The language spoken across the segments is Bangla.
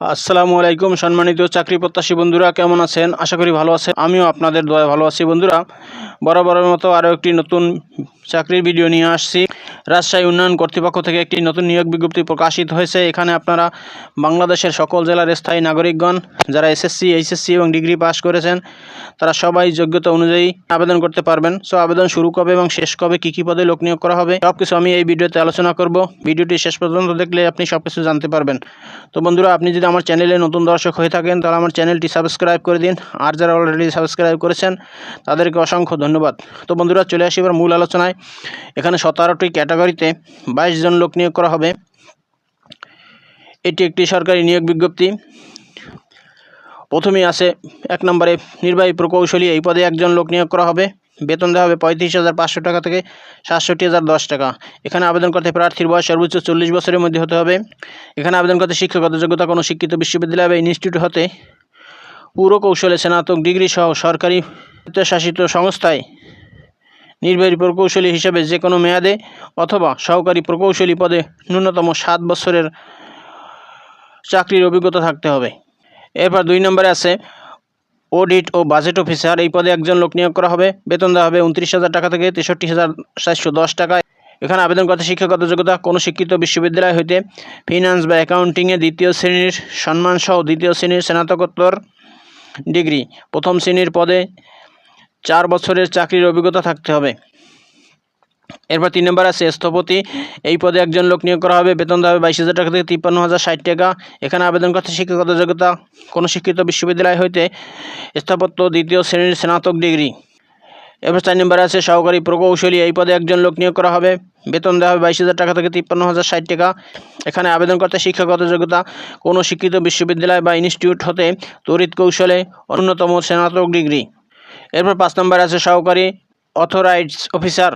আসসালামু আলাইকুম সম্মানিত চাকরি প্রত্যাশী বন্ধুরা, কেমন আছেন? আশা করি ভালো আছেন। আমিও আপনাদের দয়ায় ভালো আছি বন্ধুরা। বরাবরের মতো আরও একটি নতুন চাকরির ভিডিও নিয়ে আসছি। রাজশাহী উন্নয়ন কর্তৃপক্ষ থেকে একটি নতুন নিয়োগ বিজ্ঞপ্তি প্রকাশিত হয়েছে। এখানে আপনারা বাংলাদেশের সকল জেলার স্থায়ী নাগরিকগণ যারা এসএসসি, এইচএসসি এবং ডিগ্রি পাস করেছেন তারা সবাই যোগ্যতা অনুযায়ী আবেদন করতে পারবেন। সো আবেদন শুরু কবে এবং শেষ কবে, কী কী পদে লোক নিয়োগ করা হবে, সব কিছু আমি এই ভিডিওতে আলোচনা করব। ভিডিওটি শেষ পর্যন্ত দেখলে আপনি সব কিছু জানতে পারবেন। তো বন্ধুরা, আপনি যদি আমার চ্যানেলে নতুন দর্শক হয়ে থাকেন তাহলে আমার চ্যানেলটি সাবস্ক্রাইব করে দিন, আর যারা অলরেডি সাবস্ক্রাইব করেছেন তাদেরকে অসংখ্য ধন্যবাদ। তো বন্ধুরা, চলে আসি এবার মূল আলোচনায়। এখানে 17টি ক্যাটাগরিতে 22 জন লোক নিয়োগ করা হবে। এটি একটি সরকারি নিয়োগ বিজ্ঞপ্তি। প্রথমেই আছে 1 নম্বরে নির্বাহী প্রকৌশলী। এই পদে 1 জন লোক নিয়োগ করা হবে। বেতন দেওয়া হবে 35,500 টাকা থেকে 67,010 টাকা। এখানে আবেদন করতে প্রার্থীর বয়স সর্বোচ্চ 40 বছরের মধ্যে হতে হবে। এখানে আবেদন করতে শিক্ষাগত যোগ্যতা কোনো শিক্ষিত বিশ্ববিদ্যালয় বা ইনস্টিটিউট হতে পুরকৌশলে স্নাতক ডিগ্রি সহ সরকারি স্বায়ত্তশাসিত সংস্থায় নির্বাহী প্রকৌশলী হিসেবে যে কোনো মেয়াদে অথবা সহকারী প্রকৌশলী পদে ন্যূনতম 7 বছরের চাকরির অভিজ্ঞতা থাকতে হবে। এরপর 2 নম্বরে আছে অডিট ও বাজেট অফিসার। এই পদে 1 জন লোক নিয়োগ করা হবে। বেতন দেওয়া হবে 29,000 টাকা থেকে 63,410 টাকা। এখানে আবেদন করতে শিক্ষাগত যোগ্যতা কোনো শিক্ষিত বিশ্ববিদ্যালয় হইতে ফিনান্স বা অ্যাকাউন্টিংয়ে 2য় শ্রেণীর সম্মানসহ 2য় শ্রেণীর স্নাতকোত্তর ডিগ্রি, 1ম শ্রেণীর পদে 4 বছরের চাকরির অভিজ্ঞতা থাকতে হবে। এরপর 3 নম্বর আছে স্থপতি। এই পদে 1 জন লোক নিয়োগ করা হবে। বেতন দেওয়া হবে 22,000 টাকা থেকে 53,060 টাকা। এখানে আবেদন করতে শিক্ষাগত যোগ্যতা কোনো শিক্ষিত বিশ্ববিদ্যালয় হইতে স্থাপত্য 2য় শ্রেণীর স্নাতক ডিগ্রি। এরপর 4 নম্বরে আছে সহকারী প্রকৌশলী। এই পদে 1 জন লোক নিয়োগ করা হবে। বেতন দেওয়া হবে 22,000 টাকা থেকে 53,060 টাকা। এখানে আবেদন করতে শিক্ষাগত যোগ্যতা কোনো শিক্ষিত বিশ্ববিদ্যালয় বা ইনস্টিটিউট হতে তড়িৎ কৌশলে ন্যূনতম স্নাতক ডিগ্রি। এরপর 5 নম্বরে আছে সহকারী অথরাইজড অফিসার।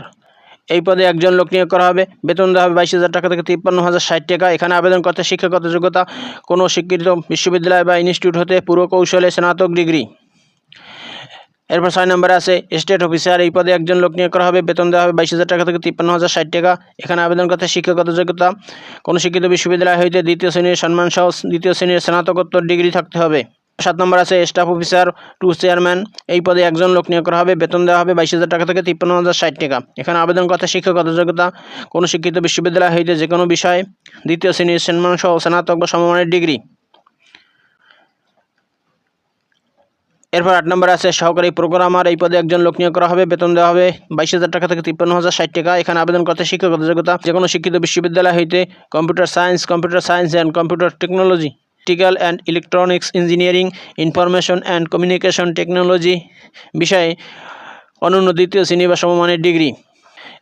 এই পদে 1 জন লোক নিয়োগ করা হবে। বেতন দেওয়া হবে 22,000 টাকা থেকে 53,060 টাকা। এখানে আবেদন করতে শিক্ষাগত যোগ্যতা কোনো শিক্ষিত বিশ্ববিদ্যালয় বা ইনস্টিটিউট হতে পুরকৌশলে স্নাতক ডিগ্রি। এরপর 6 নম্বরে আছে স্টেট অফিসার। এই পদে 1 জন লোক নিয়োগ করা হবে। বেতন দেওয়া হবে 22,000 টাকা থেকে 53,060 টাকা। এখানে আবেদন করতে শিক্ষাগত যোগ্যতা কোনো শিক্ষিত বিশ্ববিদ্যালয় হইতে 2য় শ্রেণীর সম্মানসহ 2য় শ্রেণীর স্নাতকোত্তর ডিগ্রি থাকতে হবে। 7 নম্বর আছে স্টাফ অফিসার টু চেয়ারম্যান। এই পদে 1 জন লোক নিয়োগ করা হবে। বেতন দেওয়া হবে 22,000 টাকা থেকে 53,060 টাকা। এখানে আবেদন করতে শিক্ষাগত যোগ্যতা কোনো শিক্ষিত বিশ্ববিদ্যালয় হইতে যে কোনো বিষয়ে 2য় শ্রেণীর সম্মানসহ স্নাতক বা সমমানের ডিগ্রি। এরপর 8 নম্বরে আছে সহকারী প্রোগ্রামার। এই পদে 1 জন লোক নিয়োগ করা হবে। বেতন দেওয়া হবে 22,000 টাকা থেকে 53,060 টাকা। এখানে আবেদন করতে শিক্ষাগত যোগ্যতা যে কোনো শিক্ষিত বিশ্ববিদ্যালয় হইতে computer science and computer technology, electrical and electronics engineering, information and communication technology বিষয়ে অনন্য 2য় শ্রেণী বা সমমানের ডিগ্রি।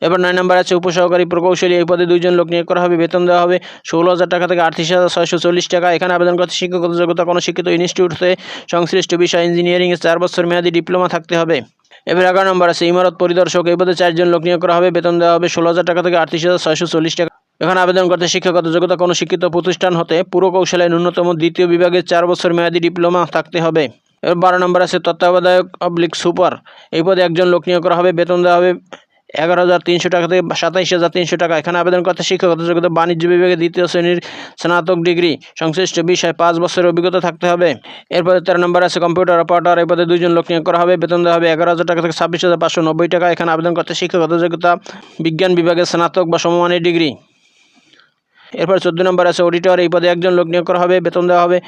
এবার 9 নম্বর আছে উপসহকারী প্রকৌশলী। এই পদে 2 জন লোক নিয়োগ করা হবে। বেতন দেওয়া হবে 16,000 টাকা থেকে 38,640 টাকা। এখানে আবেদন করতে শিক্ষাগত যোগ্যতা কোনো শিক্ষিত ইনস্টিটিউট হতে সংশ্লিষ্ট বিষয় ইঞ্জিনিয়ারিংয়ে 4 বছর মেয়াদী ডিপ্লোমা থাকতে হবে। এবার 11 নম্বর আছে ইমারত পরিদর্শক। এই পদে 4 জন লোক নিয়োগ করা হবে। বেতন দেওয়া হবে 16,000 টাকা থেকে 38,640 টাকা। এখানে আবেদন করতে শিক্ষাগত যোগ্যতা কোনো শিক্ষিত প্রতিষ্ঠান হতে পুরকৌশলে ন্যূনতম 2য় বিভাগে 4 বছর মেয়াদী ডিপ্লোমা থাকতে হবে। এবার 12 নম্বর আছে তত্ত্বাবধায়ক সুপার। এই পদে 1 জন লোক নিয়োগ করা হবে। বেতন দেওয়া হবে 11,300 টাকা থেকে 27,300 টাকা। এখানে আবেদন করতে শিক্ষাগত যোগ্যতা বাণিজ্য বিভাগে 2য় শ্রেণীর স্নাতক ডিগ্রি, সংশ্লিষ্ট বিষয়ে 5 বছরের অভিজ্ঞতা থাকতে হবে। এরপরে 13 নম্বর আছে কম্পিউটার অপারেটর। এই পদে 2 জন লোক নিয়োগ করা হবে। বেতন দেওয়া হবে 11,000 টাকা থেকে 26,590 টাকা। এখানে আবেদন করতে শিক্ষাগত যোগ্যতা বিজ্ঞান বিভাগে স্নাতক বা সমমানের ডিগ্রি। এরপর 14 নম্বর আছে অডিটর। এই পদে 1 জন লোক নিয়োগ করা হবে। বেতন দেওয়া হবে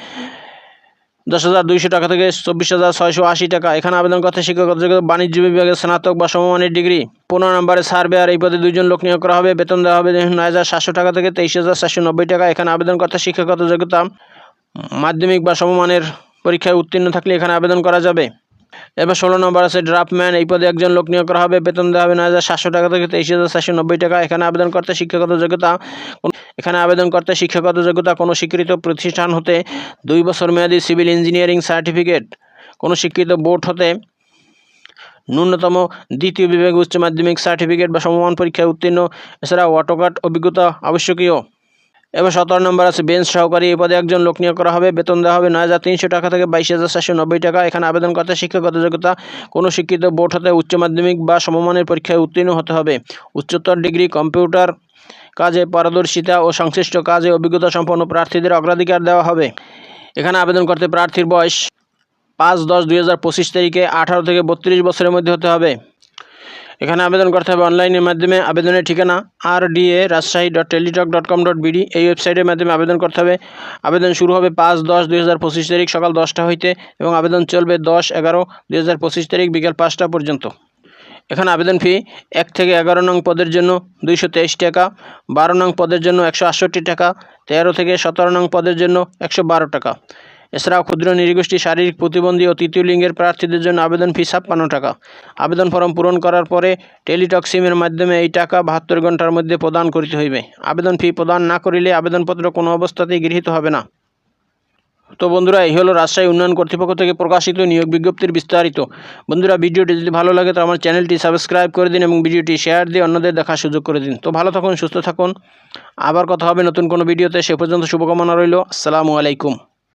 10,200 টাকা থেকে 24,680 টাকা। এখানে আবেদন করতে শিক্ষাগত যোগ্যতা বাণিজ্য বিভাগে স্নাতক বা সমমানের ডিগ্রি। 15 নম্বরে সার্ভেয়ার। এই পদে 2 জন লোক নিয়োগ করা হবে। বেতন দেওয়া হবে 9,700 টাকা থেকে 23,490 টাকা। এখানে আবেদন করতে শিক্ষাগত যোগ্যতা মাধ্যমিক বা সমমানের পরীক্ষায় উত্তীর্ণ থাকলে এখানে আবেদন করা যাবে। এবার 16 নম্বর আছে ড্রাফটম্যান। এই পদে 1 জন লোক নিয়োগ করা হবে। বেতন দেওয়া হবে 9,700 টাকা থেকে 23,490 টাকা। এখানে আবেদন করতে শিক্ষাগত যোগ্যতা কোনো স্বীকৃত প্রতিষ্ঠান হতে 2 বছর মেয়াদী সিভিল ইঞ্জিনিয়ারিং সার্টিফিকেট, কোনো শিক্ষিত বোর্ড হতে ন্যূনতম 2য় বিভাগে উচ্চ মাধ্যমিক সার্টিফিকেট বা সমমান পরীক্ষায় উত্তীর্ণ, এছাড়া অটোকাট অভিজ্ঞতা আবশ্যকীয়। এবার 17 নম্বর আছে বেঞ্চ সহকারী। এই পদে 1 জন লোক নিয়োগ করা হবে। বেতন দেওয়া হবে 9,300 টাকা থেকে 22,490 টাকা। এখানে আবেদন করতে শিক্ষাগত যোগ্যতা কোনো শিক্ষিত বোর্ড হতে উচ্চ মাধ্যমিক বা সমমানের পরীক্ষায় উত্তীর্ণ হতে হবে। উচ্চতর ডিগ্রি, কম্পিউটার কাজে পারদর্শিতা ও সংশ্লিষ্ট কাজে অভিজ্ঞতা সম্পন্ন প্রার্থীদের অগ্রাধিকার দেওয়া হবে। এখানে আবেদন করতে প্রার্থীর বয়স 5/10/2025 তারিখে 18 থেকে 32 বছরের মধ্যে হতে হবে। এখানে আবেদন করতে হবে অনলাইনের মাধ্যমে। আবেদনের ঠিকানা rda.rajshahi.teletalk.com.bd এই ওয়েবসাইটের মাধ্যমে আবেদন করতে হবে। আবেদন শুরু হবে 5/10/2025 তারিখ সকাল 10টা হইতে এবং আবেদন চলবে 10/11/2025 তারিখ বিকেল 5টা পর্যন্ত। এখানে আবেদন ফি 1 থেকে 11 নং পদের জন্য 223 টাকা, 12 নং পদের জন্য 168 টাকা, 13 থেকে 17 নং পদের জন্য 112 টাকা। এছাড়াও ক্ষুদ্র নৃগোষ্ঠী, শারীরিক প্রতিবন্ধী ও তৃতীয় লিঙ্গের প্রার্থীদের জন্য আবেদন ফি 56 টাকা। আবেদন ফর্ম পূরণ করার পরে টেলিটক সিমের মাধ্যমে এই টাকা 72 ঘন্টার মধ্যে প্রদান করিতে হইবে। আবেদন ফি প্রদান না করিলে আবেদনপত্র কোনো অবস্থাতেই গৃহীত হবে না। তো বন্ধুরা, এই হলো রাজশাহী উন্নয়ন কর্তৃপক্ষ থেকে প্রকাশিত নিয়োগ বিজ্ঞপ্তির বিস্তারিত। বন্ধুরা, ভিডিওটি যদি ভালো লাগে তো আমার চ্যানেলটি সাবস্ক্রাইব করে দিন এবং ভিডিওটি শেয়ার দিয়ে অন্যদের দেখার সুযোগ করে দিন। তো ভালো থাকুন, সুস্থ থাকুন, আবার কথা হবে নতুন কোনো ভিডিওতে। সে পর্যন্ত শুভকামনা রইল। আসসালামু আলাইকুম।